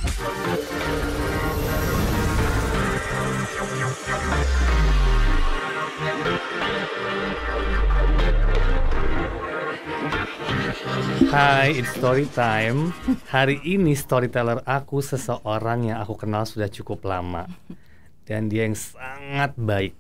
Hai, it's story time. Hari ini storyteller aku seseorang yang aku kenal sudah cukup lama. Dan dia yang sangat baik.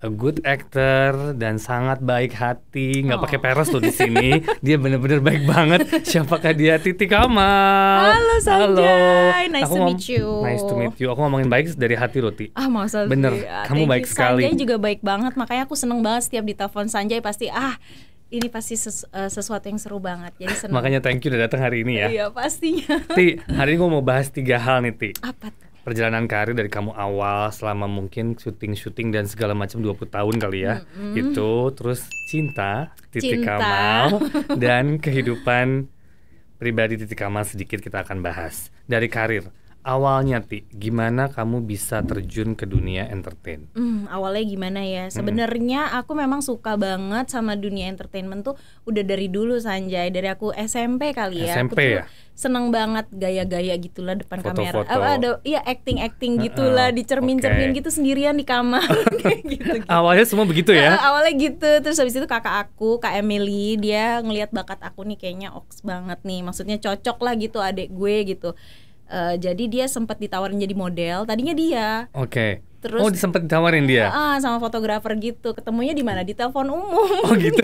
A good actor dan sangat baik hati, nggak pakai peres tuh di sini. Dia bener-bener baik banget. Siapakah dia? Titi Kamal. Halo Sanjay, nice to meet you. Nice to meet you. Aku ngomongin baik dari hati loh, Ti. Masa bener, sih? kamu baik sekali. Sanjay juga baik banget, makanya aku seneng banget setiap ditelepon Sanjay pasti ini pasti sesuatu yang seru banget. Jadi seneng. Makanya thank you udah datang hari ini ya. Iya pastinya. Ti, hari ini gue mau bahas 3 hal nih, Ti. Apa tuh? Perjalanan karir dari kamu awal selama mungkin syuting dan segala macam 20 tahun kali ya. Itu terus cinta Titi Kamal dan kehidupan pribadi Titi Kamal sedikit kita akan bahas. Dari karir awalnya, Ti, gimana kamu bisa terjun ke dunia entertain? Awalnya gimana ya? Sebenarnya aku memang suka banget sama dunia entertainment tuh udah dari dulu, Sanjay. Dari aku SMP kali ya. SMP aku tuh ya? seneng banget gaya-gaya gitulah depan Foto-foto. kamera. Iya acting gitulah, di cermin-cermin gitu sendirian di kamar. gitu. Awalnya semua begitu ya? Awalnya gitu. Terus habis itu kakak aku, Kak Emily, dia ngelihat bakat aku nih kayaknya oks banget nih. Maksudnya cocok lah gitu adik gue gitu. Jadi dia sempat ditawarin jadi model. Tadinya dia. Oke. Terus sempat ditawarin dia? Sama fotografer gitu. Ketemunya di mana? Di telepon umum. Oh gitu.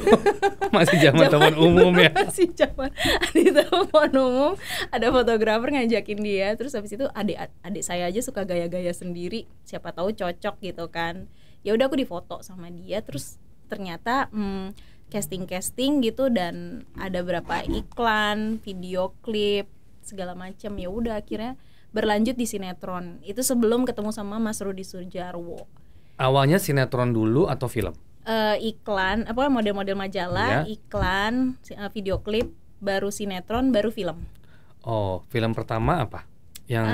Masih zaman telepon umum ya. Masih zaman di telepon umum. Ada fotografer ngajakin dia. Terus habis itu adik saya aja suka gaya-gaya sendiri. Siapa tahu cocok gitu kan. Ya udah aku difoto sama dia. Terus ternyata casting gitu dan ada berapa iklan, video klip segala macam. Ya udah akhirnya berlanjut di sinetron. Itu sebelum ketemu sama Mas Rudi Sudjarwo. Awalnya sinetron dulu atau film? Iklan, model-model majalah, iklan, video klip, baru sinetron, baru film. Oh, film pertama apa? Yang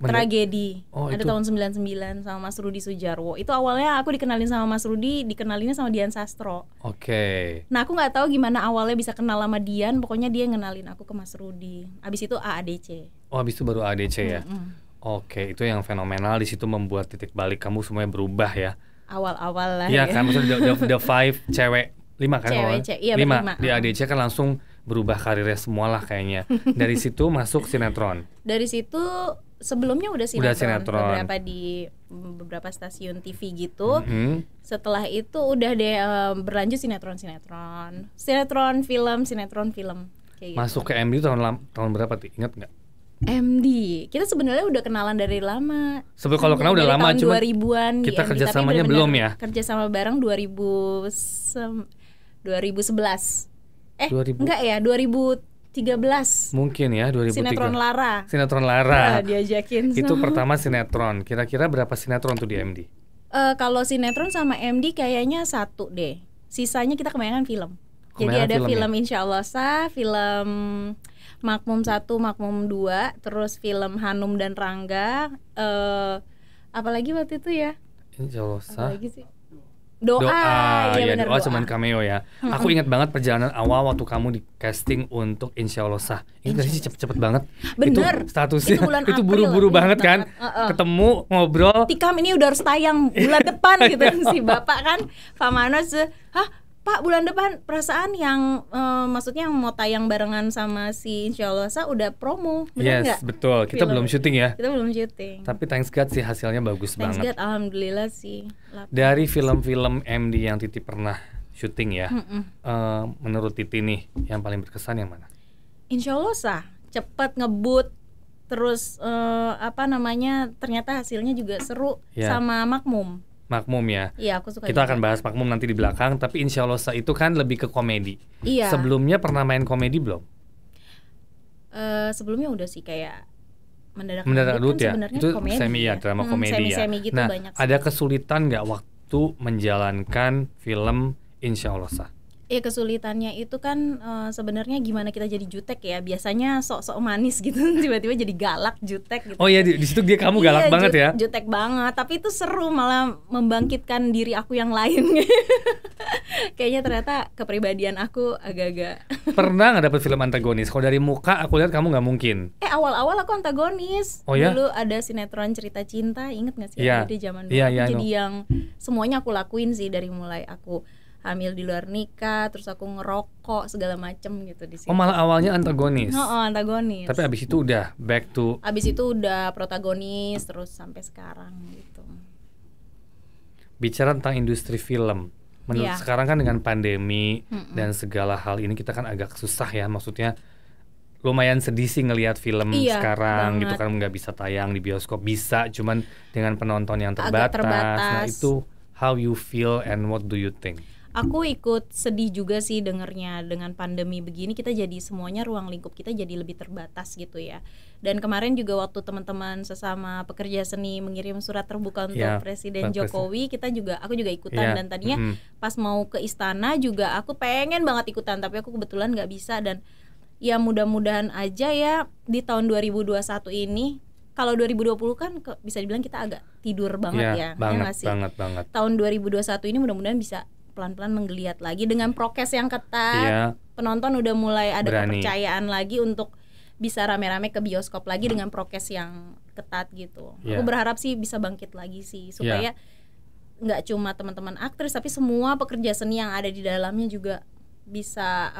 tragedi. Ada itu. tahun 99 sama Mas Rudi Sudjarwo. Itu awalnya aku dikenalin sama Mas Rudi, dikenalinnya sama Dian Sastro. Oke. Nah, aku nggak tahu gimana awalnya bisa kenal sama Dian. Pokoknya dia ngenalin aku ke Mas Rudi. Abis itu AADC. Oh, abis itu baru AADC ya. Oke, itu yang fenomenal. Di situ membuat titik balik kamu semuanya berubah ya. Awal-awal lah. Iya kan, maksudnya the 5 cewek 5 kan? Iya, 5 di AADC kan langsung berubah karirnya semua lah kayaknya. Dari situ masuk sinetron. Dari situ sebelumnya udah sinetron. Beberapa stasiun TV gitu. Setelah itu udah deh berlanjut sinetron film kayak masuk gitu. ke MD tahun berapa, Ti? Ingat nggak? MD kita sebenarnya udah kenalan dari lama. Sebelum kalau kenal udah lama, cuma 2000-an kita di MD, kerjasamanya belum ya? Kerjasama bareng 2011. 2000. Enggak ya, 2013. Mungkin ya, 2003. Sinetron Lara. Diajakin Itu pertama sinetron. Kira-kira berapa sinetron tuh di MD? Kalau sinetron sama MD kayaknya 1 deh. Sisanya kita kebanyakan film. Jadi ada film Insya Allah Sah, film Makmum 1, Makmum 2, terus film Hanum dan Rangga. Apalagi waktu itu ya? Insya Allah Sah. Apalagi sih? Doa ya doa cuman cameo ya. Aku ingat banget perjalanan awal waktu kamu di casting untuk Insya Allah Sah. Ini tadi sih cepet banget. Bener. Itu statusnya itu April, buru-buru banget kan. Ketemu ngobrol. Tikam ini udah harus tayang bulan depan gitu. Si bapak kan Pak Manos, Pak bulan depan perasaan yang maksudnya yang mau tayang barengan sama si Insya Allah Sah udah promo. Bener yes, gak? betul. Kita belum syuting ya. Kita belum syuting. Tapi thanks God sih hasilnya bagus banget. Thanks God, alhamdulillah sih. Dari film-film MD yang Titi pernah syuting ya, menurut Titi nih yang paling berkesan yang mana? Insya Allah Sah, cepet ngebut, terus ternyata hasilnya juga seru sama Makmum. Makmum ya. Iya, aku suka. Kita akan bahas Makmum nanti di belakang, tapi Insya Allah Sah itu kan lebih ke komedi. Iya. Sebelumnya pernah main komedi belum? Sebelumnya udah sih kayak Mendadak Adut kan ya. Itu komedi, semi ya, drama komedi ya. Gitu nah, banyak ada kesulitan nggak waktu menjalankan film Insya Allah Sah? Ya kesulitannya itu kan sebenarnya gimana kita jadi jutek ya. Biasanya sok-sok manis gitu, tiba-tiba jadi galak, jutek gitu. Oh iya, di situ kamu galak banget ya? Jutek banget, tapi itu seru, malah membangkitkan diri aku yang lain. Kayaknya ternyata kepribadian aku agak-agak Pernah nggak dapet film antagonis? Kalau dari muka aku lihat kamu nggak mungkin. awal-awal aku antagonis. Oh ya? Dulu ada sinetron Cerita Cinta, inget gak sih? Iya. Jadi zaman dulu Iya, aku iya, jadi yang semuanya aku lakuin sih, dari mulai aku hamil di luar nikah, terus aku ngerokok segala macem gitu di situ. Oh malah awalnya antagonis. Antagonis. Tapi abis itu udah back to. Abis itu udah protagonis terus sampai sekarang gitu. Bicara tentang industri film, menurut Iya. sekarang kan dengan pandemi dan segala hal ini kita kan agak susah ya, maksudnya lumayan sedih sih ngelihat film Iya, sekarang banget. gitu kan, nggak bisa tayang di bioskop, bisa cuman dengan penonton yang Agak terbatas. Nah terbatas. itu how you feel and what do you think? Aku ikut sedih juga sih dengernya, dengan pandemi begini kita jadi semuanya ruang lingkup kita jadi lebih terbatas gitu ya. Dan kemarin juga waktu teman-teman sesama pekerja seni mengirim surat terbuka untuk Ya, Presiden Pak Jokowi, aku juga ikutan. Ya, Dan tadinya pas mau ke istana juga aku pengen banget ikutan, tapi aku kebetulan nggak bisa. Dan ya mudah-mudahan aja ya di tahun 2021 ini, kalau 2020 kan bisa dibilang kita agak tidur banget ya nggak sih? banget. Tahun 2021 ini mudah-mudahan bisa pelan-pelan menggeliat lagi dengan prokes yang ketat. Iya. Penonton udah mulai ada Berani. kepercayaan lagi untuk bisa rame-rame ke bioskop lagi dengan prokes yang ketat gitu. Iya. Aku berharap sih bisa bangkit lagi sih, supaya nggak cuma teman-teman aktris tapi semua pekerja seni yang ada di dalamnya juga bisa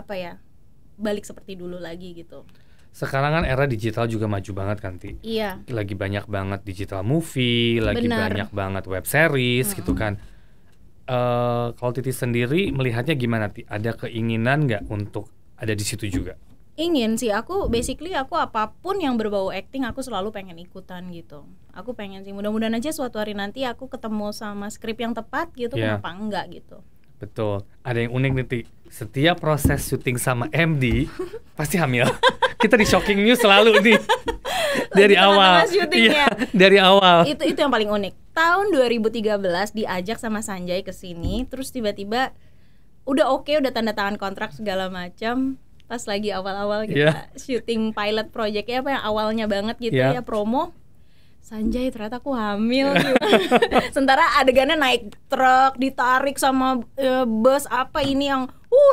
balik seperti dulu lagi gitu. Sekarang kan era digital juga maju banget kan, Ti. Iya. Lagi banyak banget digital movie, lagi Benar. banyak banget web series gitu kan. Kalau Titi sendiri melihatnya gimana, Ti? Ada keinginan nggak untuk ada di situ juga? Ingin sih, aku apapun yang berbau acting aku selalu pengen ikutan gitu. Aku pengen sih, mudah-mudahan aja suatu hari nanti aku ketemu sama skrip yang tepat gitu, Iya. kenapa enggak gitu. Betul. Ada yang unik nih, Ti. Setiap proses syuting sama MD pasti hamil. Kita di Shocking News selalu nih. Dari awal. tengah-tengah syuting ya. Dari awal. Itu yang paling unik. Tahun 2013 diajak sama Sanjay ke sini, terus tiba-tiba udah oke, udah tanda tangan kontrak segala macam. Pas lagi awal-awal kita syuting pilot project yang awalnya banget gitu ya, promo. Sanjay, ternyata aku hamil gitu. Sementara adegannya naik truk, ditarik sama bus ini yang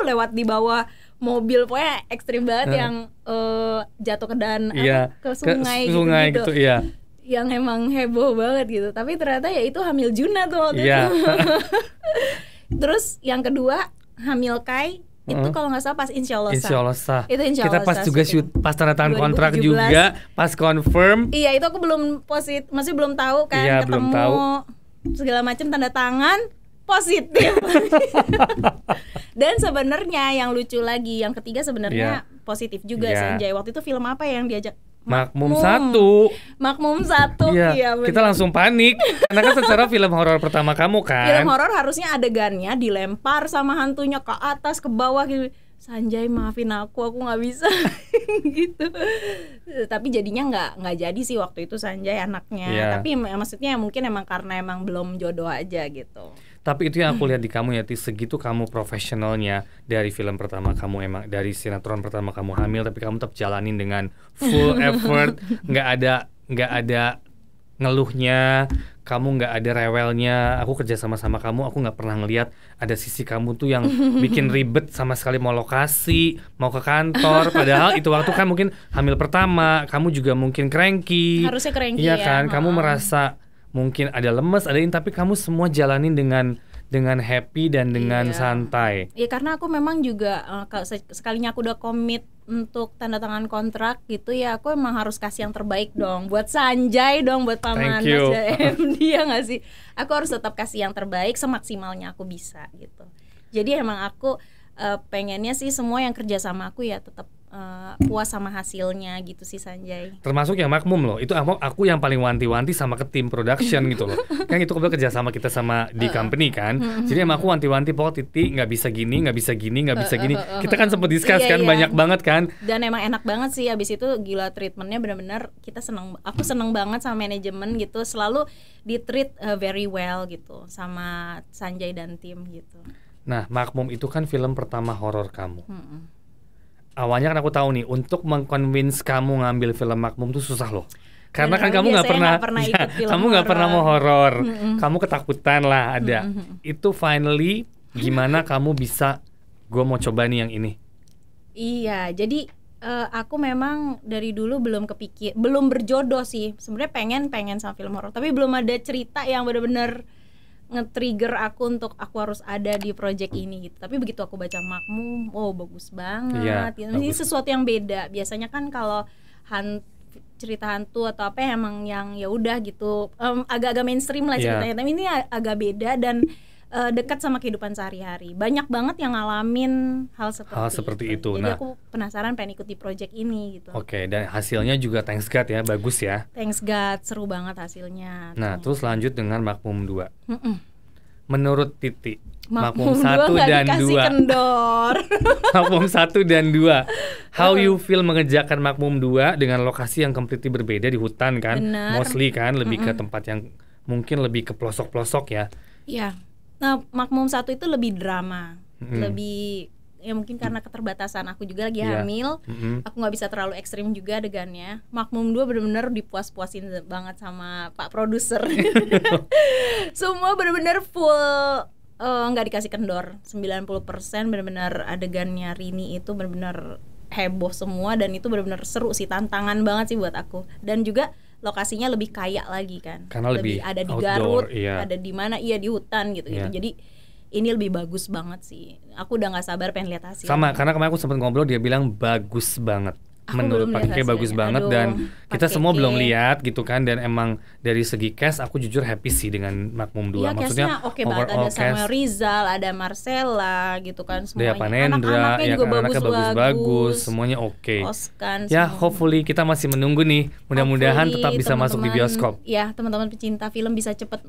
lewat di bawah mobil, pokoknya ekstrim banget yang jatuh ke ke sungai gitu. Iya. Yang emang heboh banget gitu. Tapi ternyata ya itu hamil Juna tuh waktu itu. Terus yang kedua hamil Kai. Itu kalau nggak salah pas Insya Allah sah. Itu Insya Allah kita pas sah juga syuting. pas tanda tangan kontrak 2017. juga, pas confirm. Iya, itu aku belum positif, masih belum tahu kan, Iya, ketemu belum tahu. segala macam tanda tangan positif. Dan sebenarnya yang lucu lagi, yang ketiga sebenarnya positif juga Sanjay. Waktu itu film apa yang diajak? Makmum 1. Makmum 1. Iya, kita langsung panik karena kan secara film horor pertama kamu kan. Film horor harusnya adegannya dilempar sama hantunya ke atas ke bawah gitu. Sanjay, maafin aku nggak bisa. Gitu. Tapi jadinya nggak jadi sih waktu itu Sanjay anaknya. Tapi maksudnya mungkin emang karena emang belum jodoh aja gitu. Tapi itu yang aku lihat di kamu ya, segitu kamu profesionalnya. Dari film pertama kamu emang, dari sinetron pertama kamu hamil, tapi kamu tetap jalanin dengan full effort, nggak ada ngeluhnya, kamu nggak ada rewelnya. Aku kerja sama kamu, aku nggak pernah ngelihat ada sisi kamu tuh yang bikin ribet sama sekali, mau lokasi, mau ke kantor. Padahal itu waktu kan mungkin hamil pertama, kamu juga mungkin cranky. Harusnya cranky iya kan, kamu merasa mungkin ada lemes, ada ini, tapi kamu semua jalanin dengan happy dan dengan santai. Iya, karena aku memang juga sekalinya aku udah komit untuk tanda tangan kontrak gitu ya, aku emang harus kasih yang terbaik dong buat Sanjay dong, buat Paman Mas MD ya nggak sih. Aku harus tetap kasih yang terbaik semaksimalnya aku bisa gitu. Jadi emang aku pengennya sih semua yang kerja sama aku ya tetap puas sama hasilnya gitu sih Sanjay. Termasuk yang Makmum loh, itu aku yang paling wanti-wanti sama ke tim production gitu loh. Kan itu kebetulan kerja sama kita sama di company kan. Jadi emang aku wanti-wanti, pokok Titi nggak bisa gini. Kita kan sempet discuss kan, banyak banget kan. Dan emang enak banget sih, abis itu gila treatmentnya, benar-benar aku seneng banget sama manajemen gitu, selalu di treat very well gitu sama Sanjay dan tim gitu. Nah, Makmum itu kan film pertama horor kamu. Awalnya kan aku tahu nih, untuk mengconvince kamu ngambil film Makmum tuh susah loh. Karena kan kamu nggak pernah kamu nggak pernah mau horor, kamu ketakutan lah ada. Itu finally Gimana kamu bisa, gue mau coba nih yang ini? Iya, jadi aku memang dari dulu belum berjodoh sih. Sebenarnya pengen sama film horor, tapi belum ada cerita yang benar-benar nge-trigger aku untuk aku harus ada di project ini gitu. Tapi begitu aku baca Makmum, wow bagus banget. Iya, Ini bagus. sesuatu yang beda. Biasanya kan kalau cerita hantu atau apa emang yang ya udah gitu, agak-agak mainstream lah Iya. ceritanya. Tapi ini agak beda dan dekat sama kehidupan sehari-hari. Banyak banget yang ngalamin hal seperti itu. Jadi Nah, aku penasaran pengen ikut di project ini gitu. oke, dan hasilnya juga thanks God ya, bagus ya. Thanks God, seru banget hasilnya. Nah, terus lanjut dengan Makmum 2. Mm-mm. Menurut Titi, Makmum 1 2 nggak dan dikasih 2. kendor. Makmum 1 dan 2. How you feel mengerjakan Makmum 2 dengan lokasi yang completely berbeda di hutan kan? Benar. Mostly kan lebih ke tempat yang mungkin lebih ke pelosok-pelosok ya. Iya. Nah, Makmum 1 itu lebih drama. Lebih ya mungkin karena keterbatasan aku juga lagi Iya. hamil. Aku nggak bisa terlalu ekstrim juga adegannya. Makmum 2 benar-benar dipuas-puasin banget sama Pak produser. Semua benar-benar full, nggak dikasih kendor. 90% benar-benar adegannya Rini itu benar-benar heboh semua, dan itu benar-benar seru sih, tantangan banget sih buat aku. Dan juga lokasinya lebih kaya lagi kan, Karena lebih ada di outdoor, Garut, iya. ada di mana, iya di hutan gitu. Iya. Jadi ini lebih bagus banget sih. Aku udah nggak sabar pengen lihat hasilnya. Sama, karena kemarin aku sempat ngobrol, dia bilang bagus banget. Aku Menurut belum Pak lihat Keke bagus hasilnya. banget. Aduh, Dan Pak kita semua Keke. belum lihat gitu kan. Dan emang dari segi cast aku jujur happy sih dengan Makmum 2. Iya, Maksudnya castnya oke banget. Ada Samuel Rizal, ada Marcella gitu kan, Dea semuanya. Panendra, Anak-anaknya ya juga kan, anaknya bagus-bagus, semuanya oke. Oskan Ya, semua. hopefully kita masih menunggu nih. Mudah-mudahan Hopefully tetap bisa masuk di teman-teman- bioskop. Ya, teman-teman pecinta film bisa cepet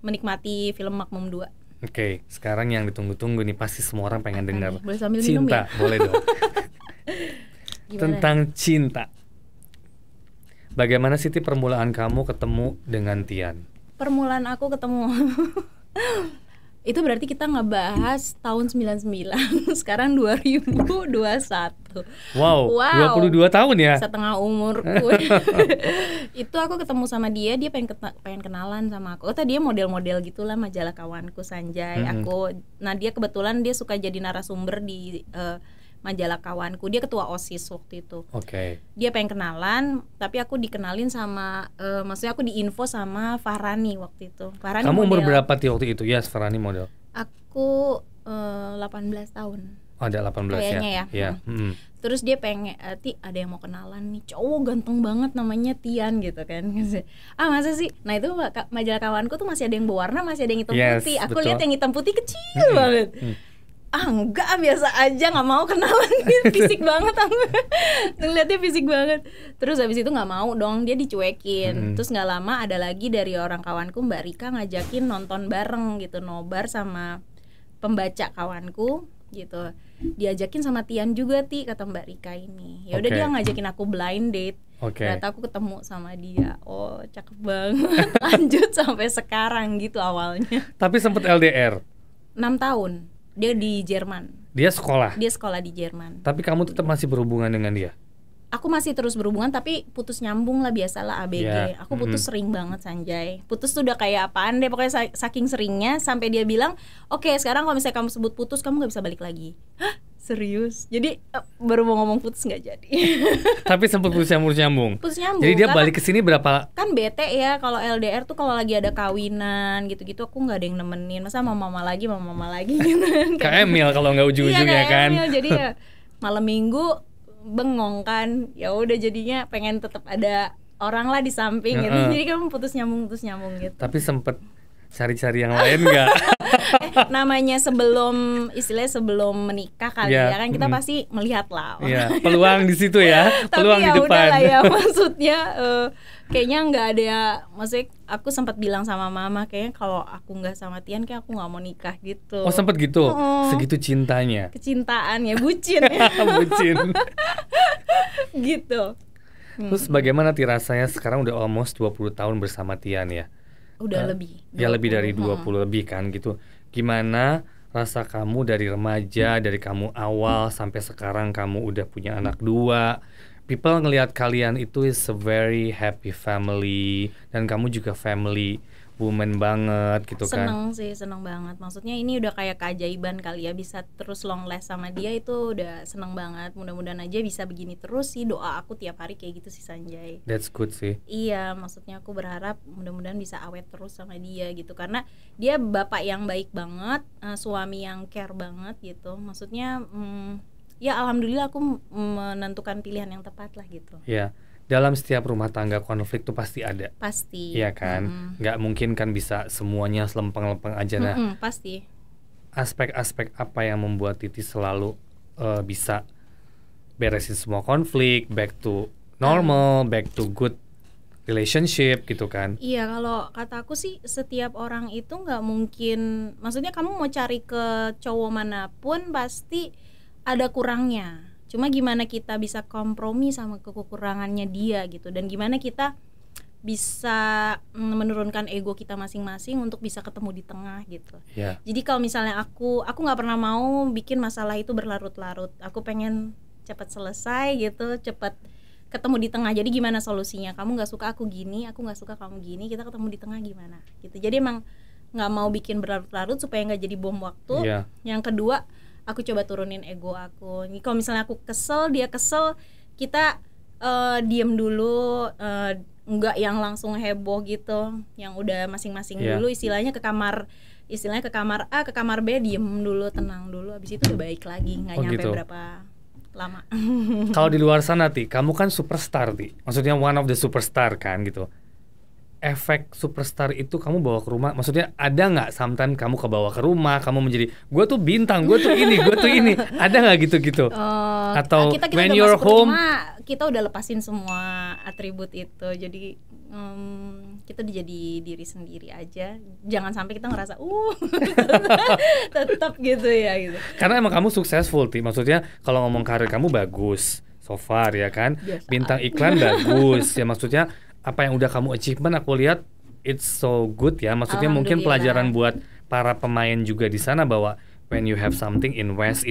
menikmati film Makmum 2. Oke, sekarang yang ditunggu-tunggu nih pasti semua orang pengen Apa dengar. nih? Boleh sambil minum Cinta, ya? boleh dong. Gimana? Tentang cinta. Bagaimana Siti permulaan kamu ketemu dengan Tian? Permulaan aku ketemu itu berarti kita ngebahas tahun 99. Sekarang 2021. Wow, 22 tahun ya? Setengah umurku. Itu aku ketemu sama dia pengen kenalan sama aku. Dia model-model gitulah, majalah kawanku Sanjay. Nah dia kebetulan dia suka jadi narasumber di majalah kawanku. Dia ketua OSIS waktu itu. Oke. Dia pengen kenalan, tapi aku dikenalin sama maksudnya aku diinfo sama Farhani waktu itu. Farhani Kamu umur model. berapa waktu itu? Ya, Farhani model. Aku 18 tahun. Oh, ada 18 Kayaknya ya. Iya. Terus dia pengen, Ti ada yang mau kenalan nih, cowok ganteng banget namanya Tian gitu kan. Masa sih? Nah itu majalah kawanku tuh masih ada yang berwarna, masih ada yang hitam Yes, putih. Aku betul. lihat yang hitam putih kecil banget. Enggak, biasa aja, nggak mau kenalan. Fisik banget aku. Ngeliatnya fisik banget. Terus habis itu nggak mau dong, dia dicuekin. Terus nggak lama ada lagi dari orang kawanku, Mbak Rika, ngajakin nonton bareng gitu, nobar sama pembaca kawanku gitu. Diajakin sama Tian juga, kata Mbak Rika ini. Ya udah, Oke. dia ngajakin aku blind date. Oke. Ternyata aku ketemu sama dia. Oh, cakep banget. Lanjut sampai sekarang gitu awalnya. Tapi sempat LDR. 6 tahun. Dia di Jerman. Dia sekolah. Dia sekolah di Jerman. Tapi kamu tetap masih berhubungan dengan dia. Aku masih terus berhubungan, tapi putus nyambung lah, biasalah ABG. Ya, Aku putus sering banget, Sanjay. Putus tuh udah kayak apaan deh, pokoknya saking seringnya sampai dia bilang, "Oke, sekarang kalau misalnya kamu sebut putus, kamu nggak bisa balik lagi." Hah? Serius? Jadi baru mau ngomong putus nggak jadi. Tapi sempat putus nyambung. Putus nyambung. Jadi dia karena balik ke sini berapa? kan bete ya kalau LDR tuh, kalau lagi ada kawinan gitu-gitu aku nggak ada yang nemenin. Masa mama lagi gitu kan. Kayak Emil kalau nggak ujung-ujungnya Iya, kan. Emil. Jadi ya malam minggu bengong kan. Ya udah, jadinya pengen tetap ada orang lah di samping gitu. Jadi kamu putus nyambung gitu. Tapi sempet cari-cari yang lain nggak? Namanya istilahnya sebelum menikah kali Iya, ya kan, kita pasti melihat lah. Iya, peluang di situ ya, peluang Tapi di ya depan. udahlah ya, maksudnya kayaknya nggak ada ya. Maksudnya aku sempat bilang sama mama, kayaknya kalau aku nggak sama Tian, kayak aku nggak mau nikah gitu. Oh, sempet gitu, segitu cintanya. Kecintaan ya, bucin ya. Bucin. Gitu. Terus bagaimana rasanya sekarang udah almost 20 tahun bersama Tian ya? Udah lebih. Ya lebih dari 20 lebih kan gitu. Gimana rasa kamu dari remaja, dari kamu awal sampai sekarang kamu udah punya anak 2. People ngelihat kalian itu is a very happy family, dan kamu juga family woman banget gitu kan. Seneng sih, seneng banget. Maksudnya ini udah kayak keajaiban kali ya, bisa terus long last sama dia, itu udah seneng banget. Mudah-mudahan aja bisa begini terus sih, doa aku tiap hari kayak gitu sih Sanjay. That's good sih. Iya, maksudnya aku berharap mudah-mudahan bisa awet terus sama dia gitu, karena dia bapak yang baik banget, suami yang care banget gitu. Maksudnya ya alhamdulillah aku menentukan pilihan yang tepat lah gitu. Ya, dalam setiap rumah tangga konflik tuh pasti ada. Pasti. Iya kan? Nggak mungkin kan bisa semuanya lempeng-lempeng aja. Nah, pasti. aspek-aspek apa yang membuat Titi selalu bisa beresin semua konflik, back to normal, back to good relationship gitu kan? Iya, kalau kata aku sih setiap orang itu nggak mungkin, maksudnya kamu mau cari ke cowok manapun pasti ada kurangnya. Cuma gimana kita bisa kompromi sama kekurangannya dia gitu, dan gimana kita bisa menurunkan ego kita masing-masing untuk bisa ketemu di tengah gitu. Yeah. Jadi kalau misalnya aku nggak pernah mau bikin masalah itu berlarut-larut. Aku pengen cepat selesai gitu, cepat ketemu di tengah. Jadi gimana solusinya? Kamu nggak suka aku gini, aku nggak suka kamu gini, kita ketemu di tengah gimana? Gitu. Jadi emang nggak mau bikin berlarut-larut supaya nggak jadi bom waktu. Yeah. Yang kedua, aku coba turunin ego aku. Kalau misalnya aku kesel, dia kesel, kita diem dulu, nggak yang langsung heboh gitu, yang udah masing-masing dulu, istilahnya ke kamar A, ke kamar B, diem dulu, tenang dulu, abis itu udah baik lagi, nggak nyampe gitu. berapa lama. Kalau di luar sana Ti, kamu kan superstar Ti, maksudnya one of the superstar kan gitu. Efek superstar itu kamu bawa ke rumah, maksudnya ada nggak sometimes kamu kebawa ke rumah, kamu menjadi gue tuh bintang, gue tuh ini, ada nggak gitu-gitu? Atau kita when udah you're masuk home, rumah, kita udah lepasin semua atribut itu, jadi kita jadi diri sendiri aja, jangan sampai kita ngerasa tetap gitu ya gitu. Karena emang kamu successful Ti, maksudnya kalau ngomong karir kamu bagus so far ya kan, biasa. Bintang iklan bagus ya, maksudnya apa yang udah kamu achievement aku lihat it's so good ya, maksudnya mungkin pelajaran buat para pemain juga di sana bahwa when you have something, invest,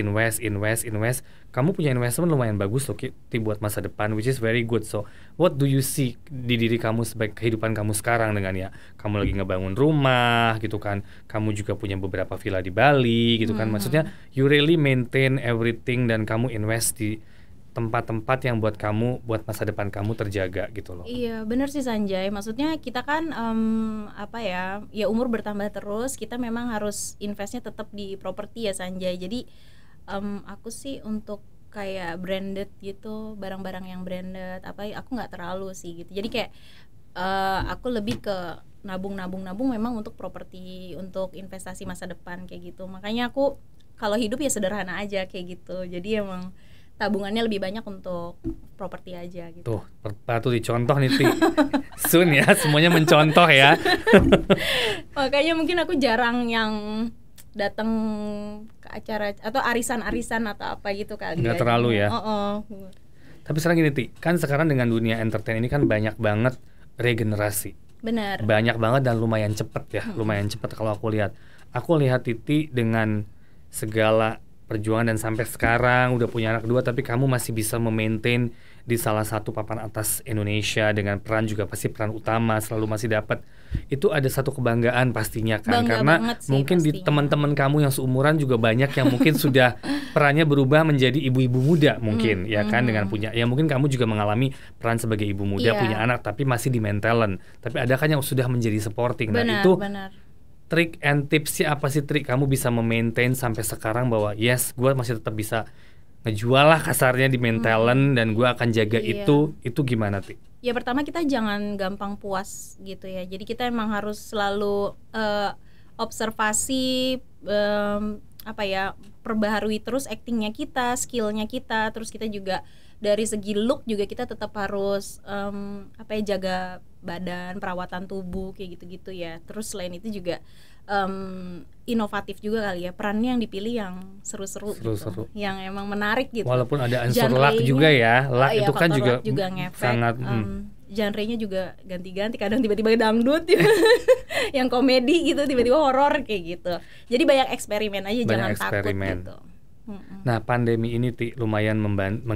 kamu punya investment lumayan bagus loh Ki, buat masa depan, which is very good. So what do you see di diri kamu sebagai kehidupan kamu sekarang, dengan ya kamu lagi ngebangun rumah gitu kan, kamu juga punya beberapa villa di Bali gitu kan, maksudnya you really maintain everything dan kamu invest di tempat-tempat yang buat kamu, buat masa depan kamu terjaga gitu loh. Iya benar sih Sanjay, maksudnya kita kan ya umur bertambah terus, kita memang harus investnya tetap di properti ya Sanjay. Jadi aku sih untuk kayak branded gitu, barang-barang yang branded aku nggak terlalu sih gitu. Jadi kayak aku lebih ke nabung memang untuk properti, untuk investasi masa depan kayak gitu. Makanya aku kalau hidup ya sederhana aja kayak gitu. Jadi emang tabungannya lebih banyak untuk properti aja gitu. Tuh, patut dicontoh nih Ti. Soon ya, semuanya mencontoh ya. Makanya mungkin aku jarang yang datang ke acara atau arisan-arisan atau apa gitu kali. Nggak terlalu ya. Tapi sekarang gini Ti, kan sekarang dengan dunia entertain ini kan banyak banget regenerasi. Benar. Banyak banget dan lumayan cepet ya, lumayan cepet kalau aku lihat. Aku lihat Titi dengan segala perjuangan dan sampai sekarang udah punya anak 2, tapi kamu masih bisa memaintain di salah satu papan atas Indonesia dengan peran juga pasti peran utama, selalu masih dapat. Itu ada satu kebanggaan pastinya kan. Bangga karena sih, mungkin pastinya. Di teman-teman kamu yang seumuran juga banyak yang mungkin sudah perannya berubah menjadi ibu-ibu muda mungkin ya kan, dengan punya ya mungkin kamu juga mengalami peran sebagai ibu muda, punya anak tapi masih di main talent. Tapi ada kan yang sudah menjadi supporting. Nah itu trik and tipsnya apa sih Trik, kamu bisa memaintain sampai sekarang bahwa yes, gue masih tetap bisa ngejual lah kasarnya di main talent dan gue akan jaga itu gimana Ti? Ya pertama kita jangan gampang puas gitu ya, jadi kita emang harus selalu observasi, perbaharui terus actingnya kita, skillnya kita, terus kita juga dari segi look juga kita tetap harus jaga badan, perawatan tubuh kayak gitu-gitu ya. Terus selain itu juga inovatif juga kali ya, perannya yang dipilih yang seru-seru gitu, yang emang menarik gitu. Walaupun ada unsur luck juga ya, luck itu kan juga ngefek, sangat genre-nya juga ganti-ganti, kadang tiba-tiba dangdut yang komedi gitu, tiba-tiba horor kayak gitu. Jadi banyak eksperimen aja, jangan takut gitu. Nah pandemi ini Ti lumayan bukan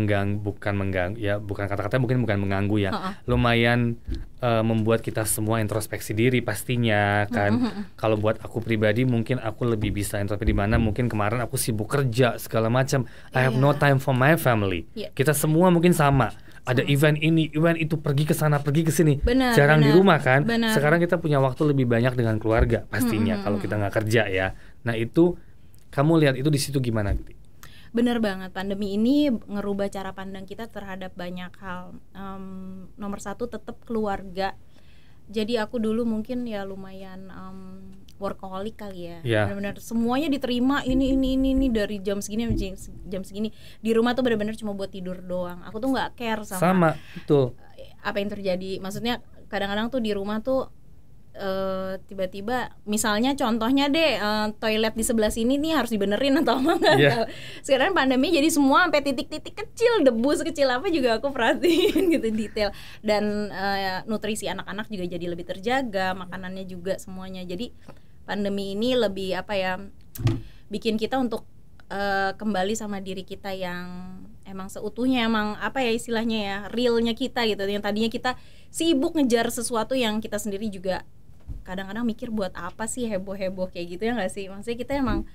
kata-kata mungkin bukan mengganggu ya, lumayan membuat kita semua introspeksi diri pastinya kan. Kalau buat aku pribadi mungkin aku lebih bisa introspeksi, di mana mungkin kemarin aku sibuk kerja segala macam. I have no time for my family. Kita semua mungkin sama. Ada event ini, event itu, pergi ke sana, pergi ke sini. Jarang di rumah kan. Sekarang kita punya waktu lebih banyak dengan keluarga pastinya kalau kita nggak kerja ya. Nah itu kamu lihat itu di situ gimana? Bener banget, pandemi ini ngerubah cara pandang kita terhadap banyak hal. Nomor satu tetap keluarga. Jadi aku dulu mungkin ya lumayan workaholic kali ya. Benar-benar semuanya diterima, ini dari jam segini jam segini. Di rumah tuh benar-benar cuma buat tidur doang. Aku tuh nggak care sama betul. Apa yang terjadi. Maksudnya kadang-kadang tuh di rumah tuh tiba-tiba misalnya contohnya deh toilet di sebelah sini nih harus dibenerin atau apa sekarang pandemi jadi semua sampai titik-titik kecil, debu sekecil apa juga aku perhatiin gitu detail. Dan nutrisi anak-anak juga jadi lebih terjaga, makanannya juga semuanya. Jadi pandemi ini lebih bikin kita untuk kembali sama diri kita yang emang seutuhnya, emang istilahnya ya, realnya kita gitu. Yang tadinya kita sibuk ngejar sesuatu yang kita sendiri juga kadang-kadang mikir buat apa sih heboh-heboh kayak gitu ya nggak sih. Maksudnya kita emang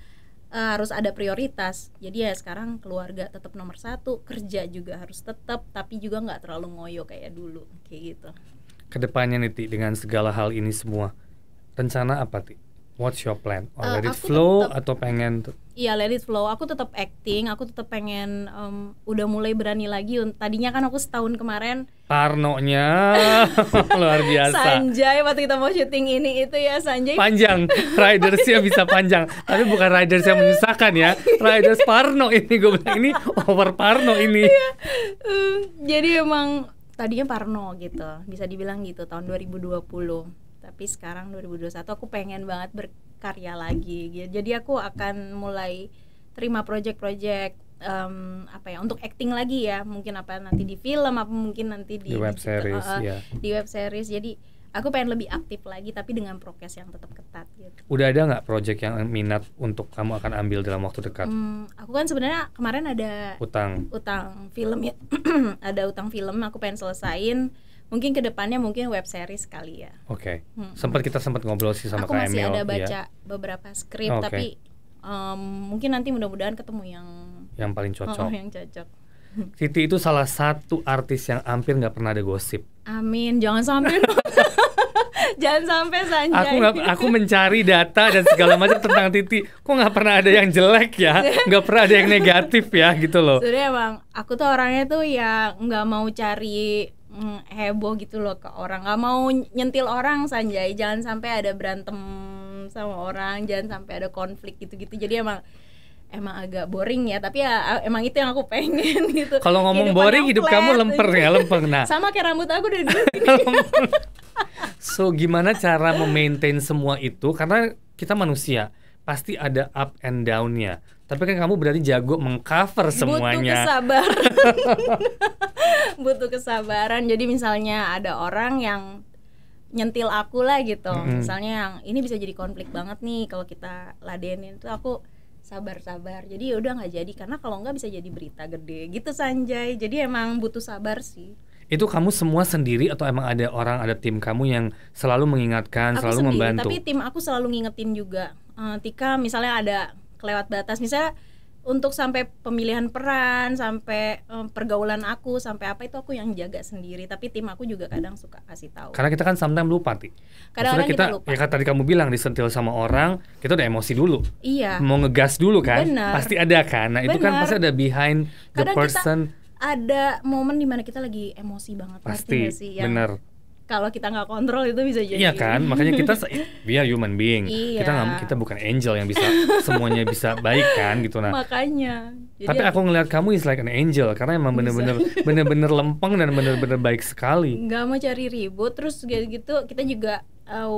harus ada prioritas. Jadi ya sekarang keluarga tetap nomor satu, kerja juga harus tetap, tapi juga nggak terlalu ngoyo kayak dulu kayak gitu. Kedepannya nih Ti, dengan segala hal ini semua, rencana apa Ti? What's your plan? Let it flow atau pengen? Iya, let it flow. Aku tetap acting, aku tetap pengen udah mulai berani lagi. Tadinya kan aku setahun kemarin Parnonya luar biasa. Sanjay waktu kita mau syuting ini itu ya, Sanjay panjang, ridersnya bisa panjang. Tapi bukan riders yang menyusahkan ya, riders Parno ini, gue bilang ini over Parno ini. Jadi emang tadinya Parno gitu, bisa dibilang gitu tahun 2020. Tapi sekarang 2021 aku pengen banget berkarya lagi gitu. Jadi aku akan mulai terima project-project untuk acting lagi ya. Mungkin nanti di film, apa mungkin nanti di web series di web series. Jadi aku pengen lebih aktif lagi tapi dengan prokes yang tetap ketat gitu. Udah ada nggak project yang minat untuk kamu akan ambil dalam waktu dekat? Aku kan sebenarnya kemarin ada utang film ya. Ada utang film, aku pengen selesain. Mungkin kedepannya mungkin web series kali ya. Oke. Kita sempat ngobrol sih sama Kak Emil. Aku masih ada baca beberapa skrip, tapi mungkin nanti mudah-mudahan ketemu yang paling cocok. Yang cocok. Titi itu salah satu artis yang hampir nggak pernah ada gosip. Amin, jangan sampai. Jangan sampai Sanjay. Aku mencari data dan segala macam tentang Titi. Kok nggak pernah ada yang jelek ya? Nggak pernah ada yang negatif ya gitu loh. Sebenarnya emang aku tuh orangnya tuh ya nggak mau cari heboh gitu loh ke orang, nggak mau nyentil orang Sanjay, jangan sampai ada berantem sama orang, jangan sampai ada konflik gitu-gitu. Jadi emang agak boring ya, tapi ya emang itu yang aku pengen gitu. Kalau ngomong boring, hidup kamu lemper ya, lempeng. Nah, sama kayak rambut aku dari dulu. So gimana cara memaintain semua itu? Karena kita manusia, pasti ada up and down-nya. Tapi kan kamu berarti jago mengcover semuanya. Butuh kesabaran. Jadi misalnya ada orang yang nyentil aku lah gitu. Misalnya yang ini bisa jadi konflik banget nih kalau kita ladenin tuh, aku sabar. Jadi udah nggak jadi, karena kalau nggak bisa jadi berita gede gitu Sanjay. Jadi emang butuh sabar sih. Itu kamu semua sendiri atau emang ada tim kamu yang selalu mengingatkan, aku selalu sendiri, membantu? Tapi tim aku selalu ngingetin juga. Tika misalnya ada kelewat batas, misalnya untuk sampai pemilihan peran, sampai pergaulan aku, sampai apa itu aku yang jaga sendiri. Tapi tim aku juga kadang suka kasih tahu. Karena kita kan sometimes lupa, Ti. Kadang-kadang kita lupa. Ya kan tadi kamu bilang disentil sama orang, kita udah emosi dulu. Iya. Mau ngegas dulu kan? Bener. Pasti ada kan. Nah, itu kan pasti ada behind the kadang person. Ada momen dimana kita lagi emosi banget. Pasti, bener. Kalau kita nggak kontrol itu bisa jadi. Iya kan, makanya kita we are human being. Iya. Kita bukan angel yang bisa semuanya bisa baik kan gitu. Nah, makanya. Tapi aku ngelihat kamu is like an angel karena emang bener-bener lempeng dan bener-bener baik sekali. Nggak mau cari ribut, terus gitu kita juga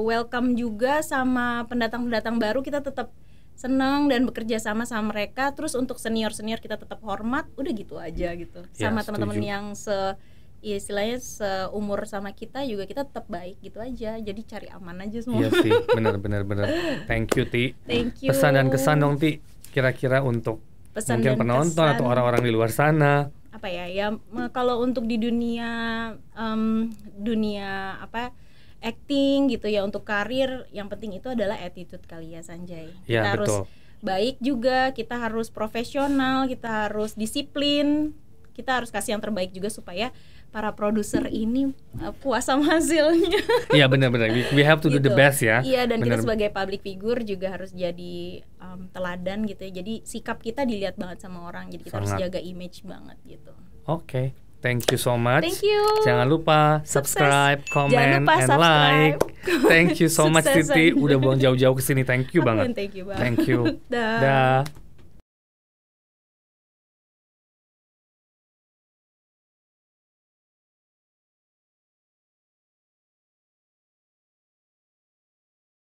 welcome juga sama pendatang-pendatang baru. Kita tetap senang dan bekerja sama mereka. Terus untuk senior-senior kita tetap hormat. Udah gitu aja gitu. Sama teman-teman yang istilahnya seumur sama kita juga kita tetap baik gitu aja. Jadi cari aman aja semua. Iya sih, benar. Thank you, Ti. Thank you. Pesan dan kesan dong, Ti. Kira-kira untuk pesan mungkin penonton atau orang-orang di luar sana. apa ya, kalau untuk di dunia dunia apa acting gitu ya, untuk karir yang penting itu adalah attitude kali ya Sanjay. Ya, Kita harus betul. baik juga, kita harus profesional, kita harus disiplin, kita harus kasih yang terbaik juga supaya para produser ini puas sama hasilnya. Iya, benar-benar. We have to do the Gitu. best ya. Iya, dan Bener. kita sebagai public figure juga harus jadi teladan gitu ya. Jadi sikap kita dilihat banget sama orang. Jadi kita harus Sangat. jaga image banget gitu. Oke, thank you so much. Thank you. Jangan lupa Sukses. subscribe, Jangan comment, lupa and subscribe. like. Thank you so much Sukses, Titi, Sanjay. udah buang jauh-jauh ke sini. Thank you Aku banget. yang thank you banget. Thank you. Dah. Dah.